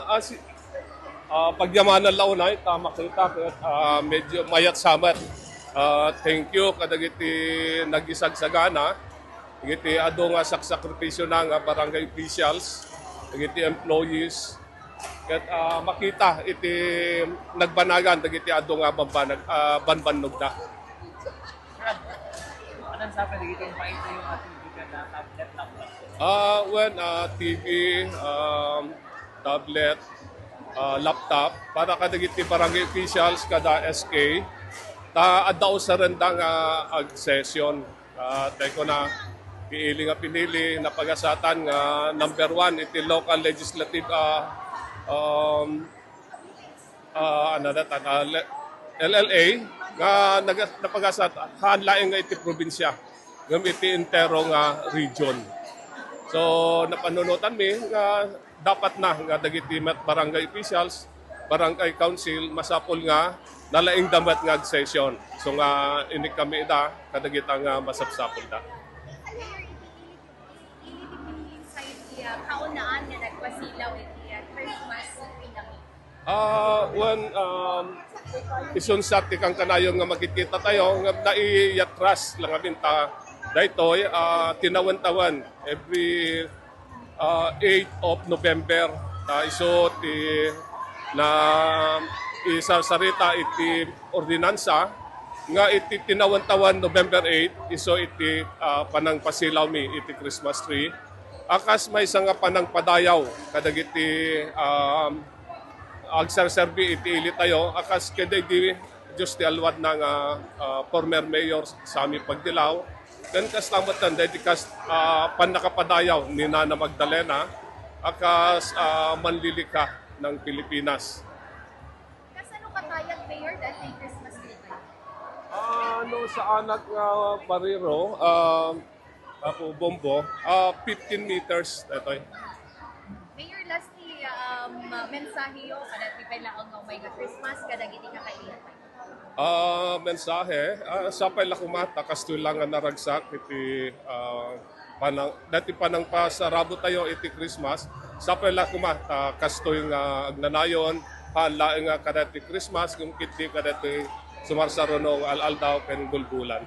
As pagyamanan launay, tama kita, medyo mayat samat. Thank you, kadagiti nagisagsagana, iti ado nga saksakripisyo na nga barangay officials, iti employees, ket makita iti nagbanagan, dagiti ado nga banbanog na. Anong sabi dito yung pakita yung ating bigan na tablet laptop? TV, tablet, laptop, para kadagiti barangay officials kada SK, adaw sa renda nga ag-session. Teko na, piili nga pinili na pagasatan nga number 1, iti local legislative LLA nga napagasat hanlaing nga iti probinsya ngam iti entero nga region. So napanunutan mi nga dapat na nga dagiti met barangay officials, barangay council masapol nga nalaing damat nga session. So nga ini kami da kadagita nga masapsapol da. Kaunaan nga nagpasilaw iti Christmas pinami. When isunsat kang kanayon nga magkikita tayo nga naiyatras lang abinta daytoy tinawan-tawan every 8 of November iso ti na isasarita iti ordinansa nga iti tinawan-tawan November 8 iso iti panang pasilaw mi iti Christmas tree akas may nga panang padayaw kadagiti agserserbi iti ili tayo akas keday di Diyos ti alwad ng former mayor sa aming pagdilaw. Then kaslamatan dahil di kas panakapadayaw ni Nana Magdalena akas manlilika ng Pilipinas. Kas ano katayag mayor dahil Christmas tree kayo? Sa anak nga bariro, ako bombo, 15 meters. Ito Mayor, lastly, mensahe yo kada tipay laang nga may Christmas kada giti kakailihan. mensahe, sapay lakumata, kasto lang nga naragsak, iti dati panang pasarabo tayo iti Christmas, sapay lakumata, kasto yung agnanayon, laing nga kadati Christmas, kung kiti kadati sumarsaronong al-aldaw ken gulgulan.